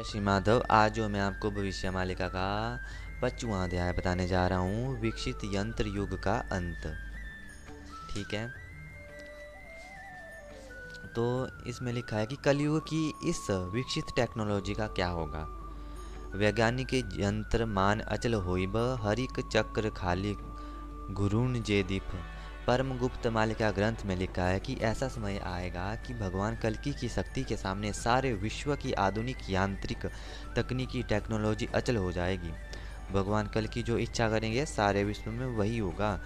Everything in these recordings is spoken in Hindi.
जय श्री माधव। आज जो मैं आपको भविष्य मालिका का 25वां अध्याय बताने जा रहा हूँ, विकसित यंत्र युग का अंत। ठीक है, तो इसमें लिखा है कि कलयुग की इस विकसित टेक्नोलॉजी का क्या होगा। वैज्ञानिक यंत्र मान अचल होइब, हरिक चक्र खाली घुरून जे दीप। परम गुप्त मालिका ग्रंथ में लिखा है कि ऐसा समय आएगा कि भगवान कल्कि की शक्ति के सामने सारे विश्व की आधुनिक यांत्रिक तकनीकी टेक्नोलॉजी अचल हो जाएगी। भगवान कल्कि जो इच्छा करेंगे सारे विश्व में वही होगा।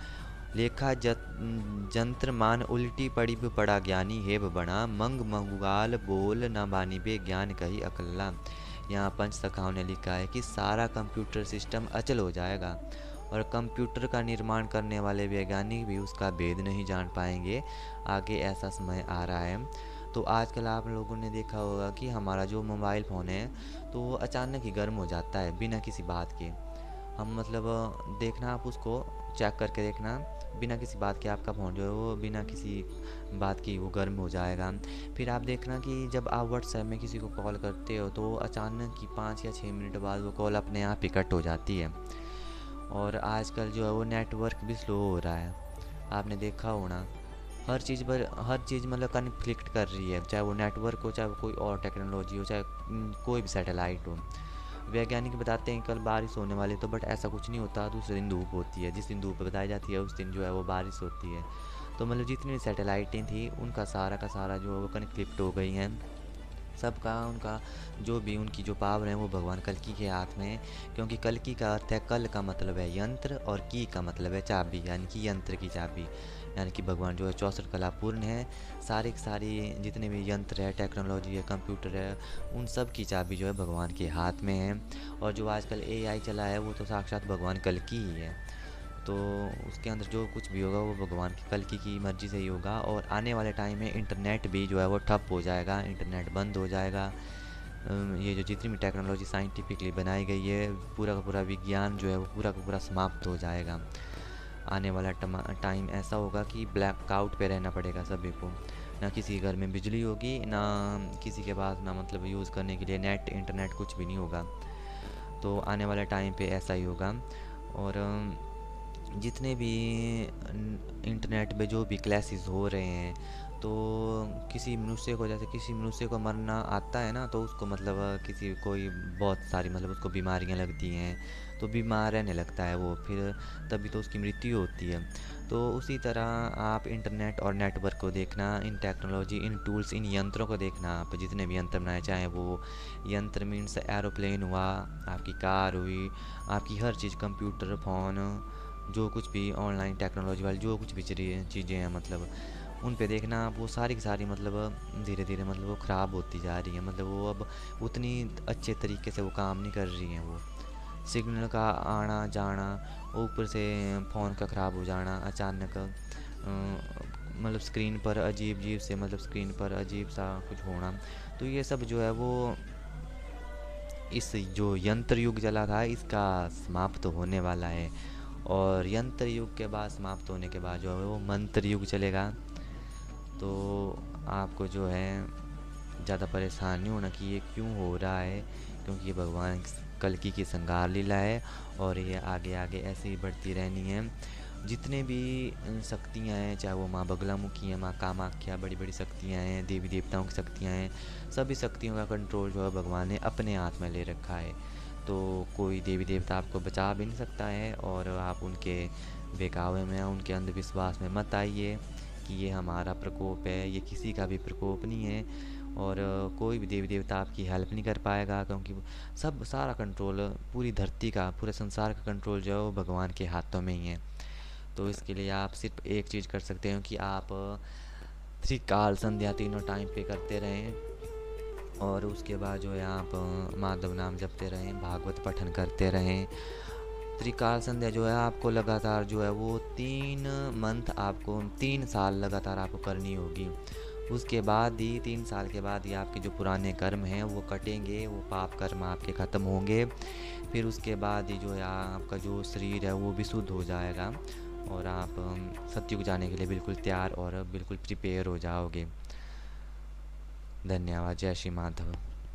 लेखा जंत्र मान उल्टी पड़ी पड़ा ज्ञानी हेब बना, मंग मंगुगाल बोल न बानिबे ज्ञान कही अकल्ला। यहाँ पंच सखाओं ने लिखा है कि सारा कंप्यूटर सिस्टम अचल हो जाएगा और कंप्यूटर का निर्माण करने वाले वैज्ञानिक भी उसका भेद नहीं जान पाएंगे। आगे ऐसा समय आ रहा है। तो आजकल आप लोगों ने देखा होगा कि हमारा जो मोबाइल फ़ोन है तो वो अचानक ही गर्म हो जाता है बिना किसी बात के। हम देखना, आप उसको चेक करके देखना, बिना किसी बात के आपका फ़ोन जो है वो बिना किसी बात की वो गर्म हो जाएगा। फिर आप देखना कि जब आप व्हाट्सएप में किसी को कॉल करते हो तो अचानक ही 5 या 6 मिनट बाद वो कॉल अपने आप ही कट हो जाती है। और आजकल जो है वो नेटवर्क भी स्लो हो रहा है, आपने देखा होना। हर चीज़ कन्फ्लिक्ट कर रही है, चाहे वो नेटवर्क हो, चाहे वो कोई और टेक्नोलॉजी हो, चाहे कोई भी सैटेलाइट हो। वैज्ञानिक बताते हैं कल बारिश होने वाली, तो बट ऐसा कुछ नहीं होता। दूसरे दिन धूप होती है, जिस दिन धूप बताई जाती है उस दिन जो है वो बारिश होती है। तो जितनी सैटेलाइटें थी उनका सारा का सारा जो है वो कन्फ्लिक्ट हो गई हैं। सबका उनका जो भी उनकी जो पावर है वो भगवान कल्कि के हाथ में है। क्योंकि कल्कि का अर्थ है, कल का मतलब है यंत्र और की का मतलब है चाबी, यानी कि यंत्र की चाबी। यानी कि भगवान जो है 64 कला पूर्ण है। सारी की सारी जितने भी यंत्र है, टेक्नोलॉजी है, कंप्यूटर है, उन सब की चाबी जो है भगवान के हाथ में है। और जो आजकल एआई चला है वो तो साक्षात भगवान कल्कि ही है। तो उसके अंदर जो कुछ भी होगा वो भगवान की कल्कि की मर्ज़ी से ही होगा। और आने वाले टाइम में इंटरनेट भी जो है वो ठप हो जाएगा, इंटरनेट बंद हो जाएगा। ये जो जितनी भी टेक्नोलॉजी साइंटिफिकली बनाई गई है, पूरा का पूरा विज्ञान जो है वो पूरा का पूरा समाप्त हो जाएगा। आने वाला टाइम ऐसा होगा कि ब्लैकआउट पे रहना पड़ेगा सभी को। ना किसी घर में बिजली होगी, ना किसी के पास ना यूज़ करने के लिए नेट इंटरनेट कुछ भी नहीं होगा। तो आने वाला टाइम पे ऐसा ही होगा। और जितने भी इंटरनेट पे जो भी क्लासेस हो रहे हैं, तो किसी मनुष्य को मरना आता है ना, तो उसको किसी कोई बहुत सारी उसको बीमारियां लगती हैं, तो बीमार रहने लगता है वो, फिर तभी तो उसकी मृत्यु होती है। तो उसी तरह आप इंटरनेट और नेटवर्क को देखना, इन टेक्नोलॉजी, इन टूल्स, इन यंत्रों को देखना। आप जितने भी यंत्र बनाए, चाहे वो यंत्र मीन्स एरोप्लेन हुआ, आपकी कार हुई, आपकी हर चीज़, कंप्यूटर, फ़ोन, जो कुछ भी ऑनलाइन टेक्नोलॉजी वाली जो कुछ भी चीज़ें हैं, उन पे देखना आप, वो सारी की सारी धीरे धीरे वो ख़राब होती जा रही हैं। वो अब उतनी अच्छे तरीके से वो काम नहीं कर रही हैं। वो सिग्नल का आना जाना, ऊपर से फ़ोन का ख़राब हो जाना अचानक, स्क्रीन पर अजीब अजीब से स्क्रीन पर अजीब सा कुछ होना। तो ये सब जो है वो इस जो यंत्र युग चला था इसका समाप्त होने वाला है। और यंत्र युग के बाद, समाप्त होने के बाद जो है वो मंत्र युग चलेगा। तो आपको जो है ज़्यादा परेशान नहीं होना कि ये क्यों हो रहा है, क्योंकि ये भगवान कल्कि की श्रृंगार लीला है और ये आगे आगे ऐसे ही बढ़ती रहनी है। जितने भी शक्तियाँ हैं, चाहे वो माँ बगलामुखी हैं, माँ कामाख्या, बड़ी बड़ी शक्तियाँ हैं, देवी देवताओं की शक्तियाँ हैं, सभी शक्तियों का कंट्रोल जो है भगवान ने अपने हाथ में ले रखा है। तो कोई देवी देवता आपको बचा भी नहीं सकता है। और आप उनके बहकावे में, उनके अंधविश्वास में मत आइए कि ये हमारा प्रकोप है, ये किसी का भी प्रकोप नहीं है। और कोई भी देवी देवता आपकी हेल्प नहीं कर पाएगा, क्योंकि सब सारा कंट्रोल, पूरी धरती का, पूरे संसार का कंट्रोल जो है वो भगवान के हाथों में ही है। तो इसके लिए आप सिर्फ एक चीज़ कर सकते हो कि आप त्रिकाल संध्या तीनों टाइम पे करते रहें। और उसके बाद जो है आप माधव नाम जपते रहें, भागवत पठन करते रहें। त्रिकाल संध्या जो है आपको लगातार जो है वो 3 मंथ, आपको 3 साल लगातार आपको करनी होगी। उसके बाद ही 3 साल के बाद ही आपके जो पुराने कर्म हैं वो कटेंगे, वो पाप कर्म आपके ख़त्म होंगे। फिर उसके बाद ही जो है आपका जो शरीर है वो भी शुद्ध हो जाएगा और आप सतयुग जाने के लिए बिल्कुल तैयार और बिल्कुल प्रिपेयर हो जाओगे। धन्यवाद। जय श्री माधव।